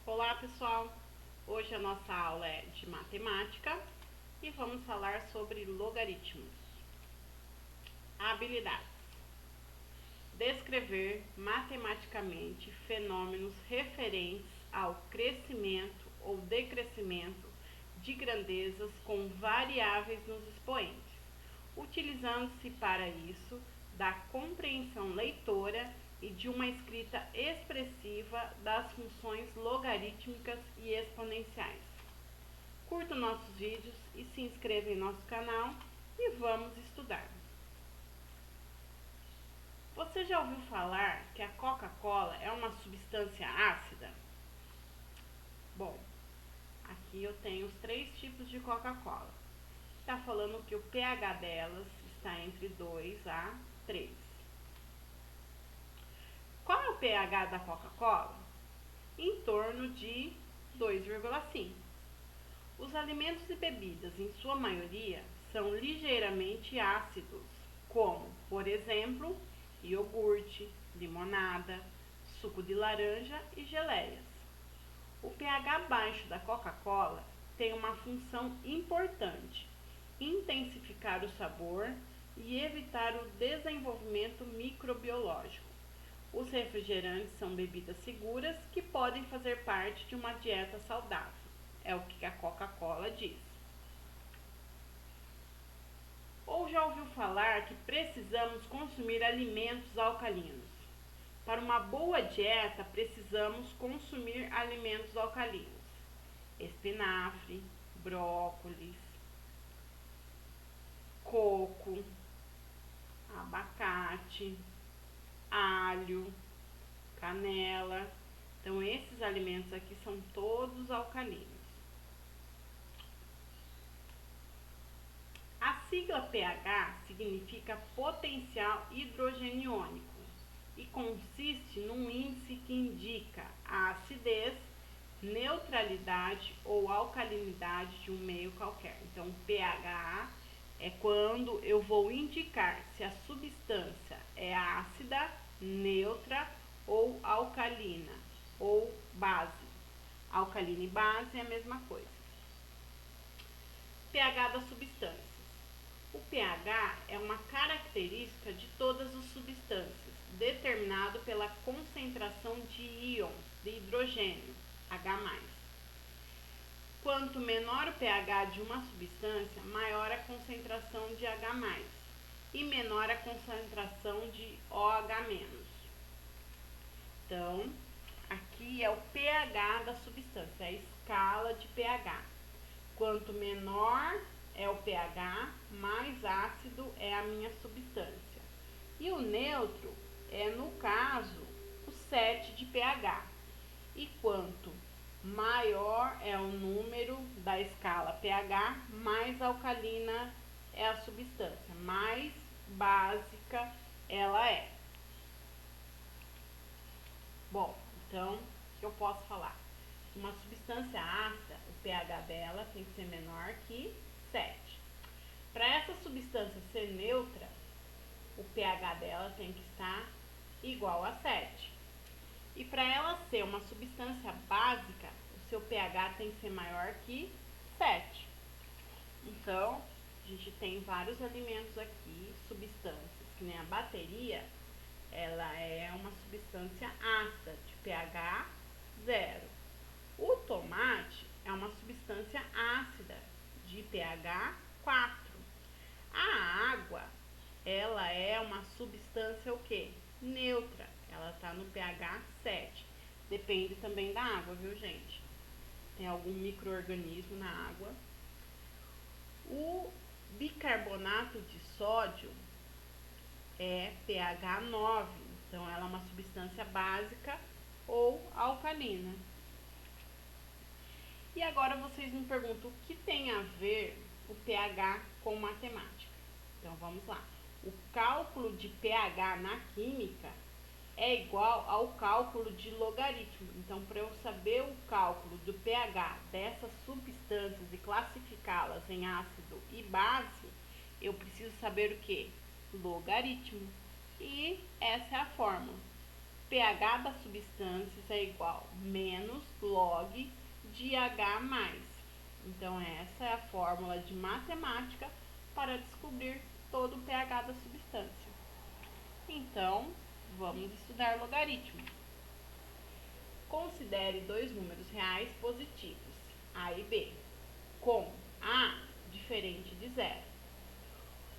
Olá pessoal, hoje a nossa aula é de matemática e vamos falar sobre logaritmos. Habilidades: descrever matematicamente fenômenos referentes ao crescimento ou decrescimento de grandezas com variáveis nos expoentes, utilizando-se para isso da compreensão leitora e de uma escrita expressiva das funções logarítmicas e exponenciais. Curta nossos vídeos e se inscreva em nosso canal e vamos estudar. Você já ouviu falar que a Coca-Cola é uma substância ácida? Bom, aqui eu tenho os 3 tipos de Coca-Cola. Está falando que o pH delas está entre 2 a 3. Qual é o pH da Coca-Cola? Em torno de 2,5. Os alimentos e bebidas, em sua maioria, são ligeiramente ácidos, como, por exemplo, iogurte, limonada, suco de laranja e geleias. O pH baixo da Coca-Cola tem uma função importante: intensificar o sabor e evitar o desenvolvimento microbiológico. Os refrigerantes são bebidas seguras que podem fazer parte de uma dieta saudável. É o que a Coca-Cola diz. Ou já ouviu falar que precisamos consumir alimentos alcalinos? Para uma boa dieta, precisamos consumir alimentos alcalinos: espinafre, brócolis, coco, abacate, alho, canela. Então, esses alimentos aqui são todos alcalinos. A sigla pH significa potencial hidrogeniônico e consiste num índice que indica a acidez, neutralidade ou alcalinidade de um meio qualquer. Então, pH é quando eu vou indicar se a substância é ácida, neutra ou alcalina ou base. Alcalina e base é a mesma coisa. pH das substâncias. O pH é uma característica de todas as substâncias, determinado pela concentração de íons de hidrogênio, H+. Quanto menor o pH de uma substância, maior a concentração de H+, e menor a concentração de OH-. Então, aqui é o pH da substância, a escala de pH. Quanto menor é o pH, mais ácido é a minha substância. E o neutro é, no caso, o 7 de pH. E quanto maior é o número da escala pH, mais alcalina é a substância, mais básica ela é. Bom, então, o que eu posso falar? Uma substância ácida, o pH dela tem que ser menor que 7. Para essa substância ser neutra, o pH dela tem que estar igual a 7. E para ela ser uma substância básica, o seu pH tem que ser maior que 7. Então, a gente tem vários alimentos aqui, substâncias, que nem a bateria, ela é uma substância ácida, de pH 0. O tomate é uma substância ácida, de pH 4. A água, ela é uma substância o quê? Neutra. Ela está no pH 7. Depende também da água, viu, gente? Tem algum micro-organismo na água. O bicarbonato de sódio é pH 9. Então, ela é uma substância básica ou alcalina. E agora vocês me perguntam o que tem a ver o pH com matemática. Então, vamos lá. O cálculo de pH na química é igual ao cálculo de logaritmo. Então, para eu saber o cálculo do pH dessas substâncias e classificá-las em ácido e base, eu preciso saber o que? Logaritmo. E essa é a fórmula. pH das substâncias é igual menos log de H+. Então, essa é a fórmula de matemática para descobrir todo o pH da substância. Então, vamos estudar logaritmo. Considere dois números reais positivos, A e B, com A diferente de zero.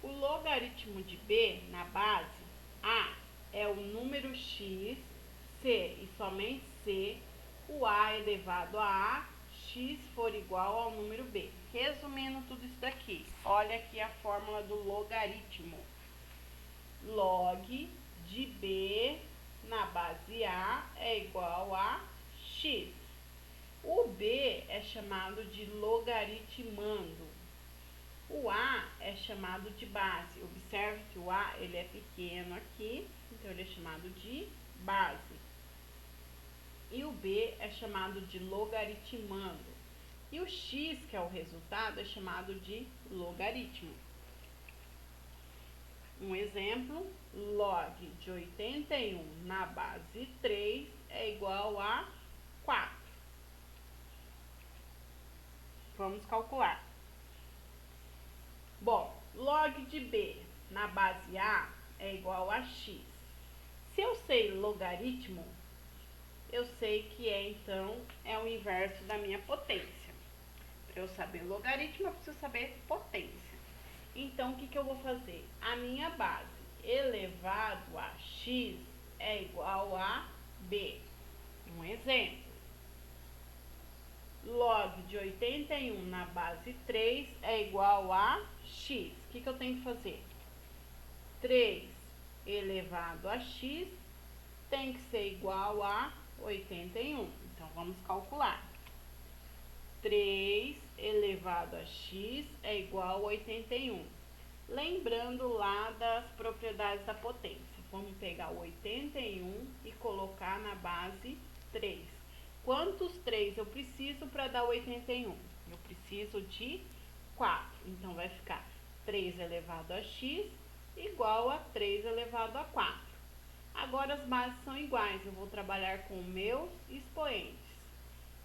O logaritmo de B na base A é o número x, C e somente C, o A elevado a x for igual ao número B. Resumindo tudo isso daqui, olha aqui a fórmula do logaritmo. Log de B na base A é igual a x. O B é chamado de logaritmando. O A é chamado de base. Observe que o A ele é pequeno aqui, então ele é chamado de base. E o B é chamado de logaritmando. E o x, que é o resultado, é chamado de logaritmo. Um exemplo, log de 81 na base 3 é igual a 4. Vamos calcular. Bom, log de B na base A é igual a x. Se eu sei logaritmo, eu sei que então é o inverso da minha potência. Para eu saber logaritmo, eu preciso saber potência. Então, o que eu vou fazer? A minha base elevado a x é igual a b. Um exemplo. Log de 81 na base 3 é igual a x. O que eu tenho que fazer? 3 elevado a x tem que ser igual a 81. Então, vamos calcular. 3 elevado a x é igual a 81. Lembrando lá das propriedades da potência. Vamos pegar o 81 e colocar na base 3. Quantos 3 eu preciso para dar 81? Eu preciso de 4. Então, vai ficar 3 elevado a x igual a 3 elevado a 4. Agora, as bases são iguais. Eu vou trabalhar com meus expoentes.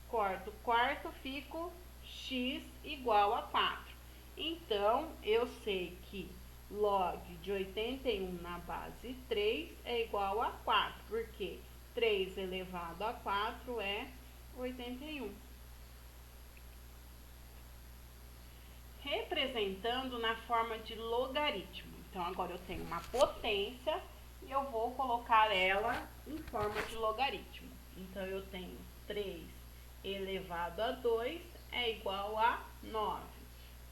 Corto quarto, fico x igual a 4. Então, eu sei que log de 81 na base 3 é igual a 4, porque 3 elevado a 4 é 81. Representando na forma de logaritmo. Então, agora eu tenho uma potência e eu vou colocar ela em forma de logaritmo. Então, eu tenho 3 elevado a 2 é igual a 9.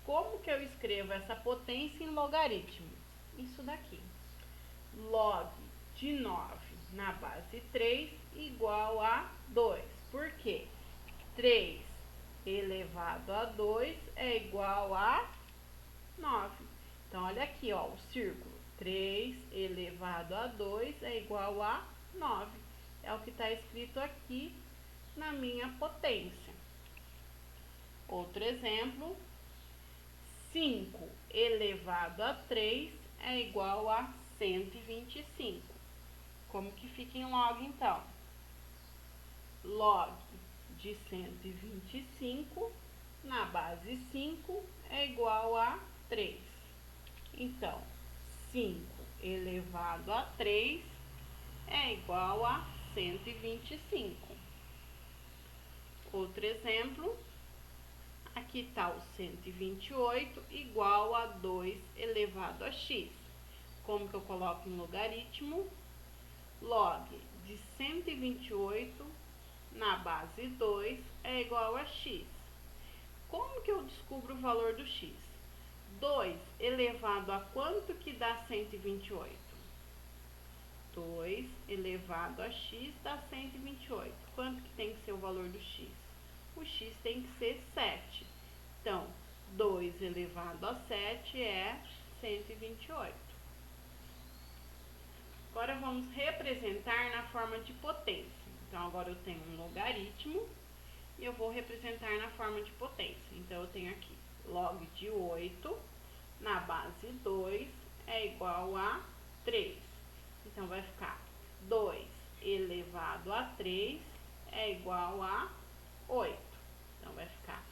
Como que eu escrevo essa potência em logaritmo? Isso daqui. Log de 9 na base 3 igual a 2. Por quê? 3 elevado a 2 é igual a 9. Então, olha aqui, ó, o círculo. 3 elevado a 2 é igual a 9. É o que está escrito aqui na minha potência. Outro exemplo, 5 elevado a 3 é igual a 125. Como que fica em log, então? Log de 125 na base 5 é igual a 3. Então, 5 elevado a 3 é igual a 125. Outro exemplo, aqui está o 128 igual a 2 elevado a x. Como que eu coloco em logaritmo? Log de 128 na base 2 é igual a x. Como que eu descubro o valor do x? 2 elevado a quanto que dá 128? 2 elevado a x dá 128. Quanto que tem que ser o valor do x? O x tem que ser 7. Então, 2 elevado a 7 é 128. Agora vamos representar na forma de potência. Então, agora eu tenho um logaritmo e eu vou representar na forma de potência. Então, eu tenho aqui log de 8 na base 2 é igual a 3. Então, vai ficar 2 elevado a 3 é igual a 8. Então, vai ficar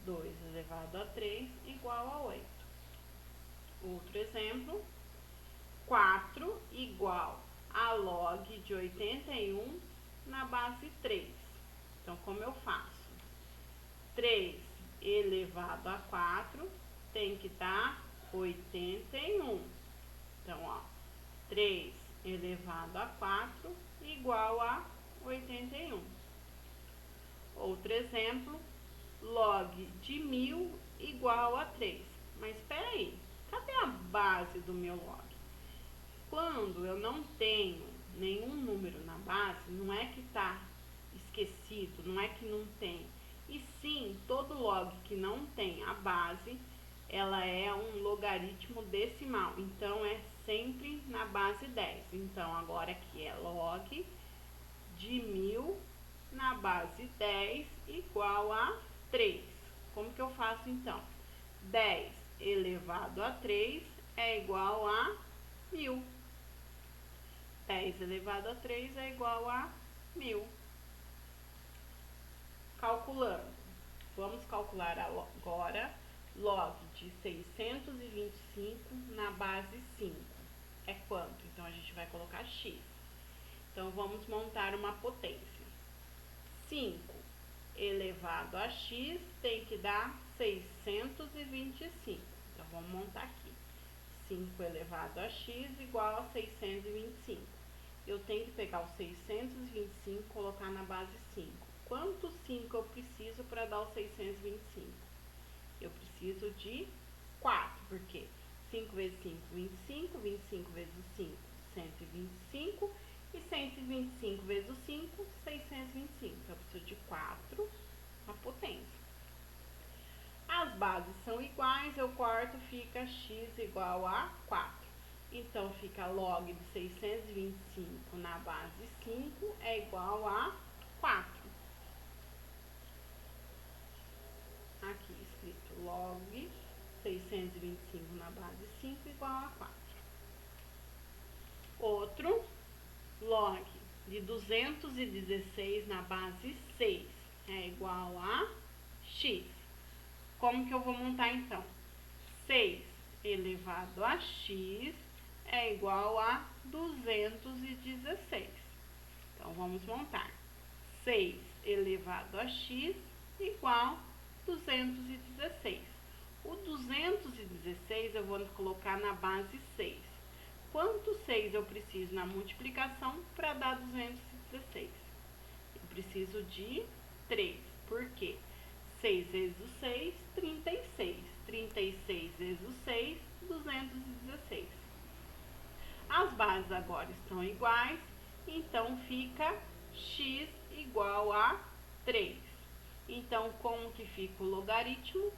2 elevado a 3 igual a 8. Outro exemplo, 4 igual a log de 81 na base 3. Então, como eu faço? 3 elevado a 4 tem que dar 81. Então, ó, 3 elevado a 4 igual a 81. Outro exemplo, log de 1000 igual a 3. Mas espera aí, cadê a base do meu log? Quando eu não tenho nenhum número na base, não é que está esquecido, não é que não tem. E sim, todo log que não tem a base, ela é um logaritmo decimal. Então, é sempre na base 10. Então, agora aqui é log de 1000 na base 10 igual a 3. Como que eu faço então? 10 elevado a 3 é igual a 1000. 10 elevado a 3 é igual a 1000. Calculando. Vamos calcular agora log de 625 na base 5. É quanto? Então, a gente vai colocar x. Então, vamos montar uma potência. 5 elevado a x tem que dar 625. Então, vamos montar aqui. 5 elevado a x igual a 625. Eu tenho que pegar o 625 e colocar na base 5. Quantos 5 eu preciso para dar o 625? Eu preciso de 4, porque 5 vezes 5, 25, 25 vezes o 5, 125, e 125 vezes o 5, 625. Então, eu preciso de 4 a potência. As bases são iguais, eu corto, fica x igual a 4. Então, fica log de 625 na base 5 é igual a 4. Aqui escrito log 625 na base 5 igual a 4. Outro, log de 216 na base 6 é igual a x. Como que eu vou montar então? 6 elevado a x é igual a 216. Então, vamos montar. 6 elevado a x igual a 216. O 216 eu vou colocar na base 6. Quantos 6 eu preciso na multiplicação para dar 216? Eu preciso de 3. Por quê? 6 vezes o 6, 36. 36 vezes o 6, 216. As bases agora estão iguais, então fica x igual a 3. Então, como que fica o logaritmo?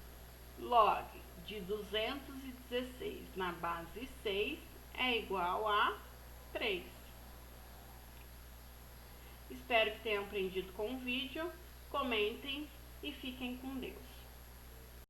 Log de 216 na base 6 é igual a 3. Espero que tenham aprendido com o vídeo. Comentem e fiquem com Deus.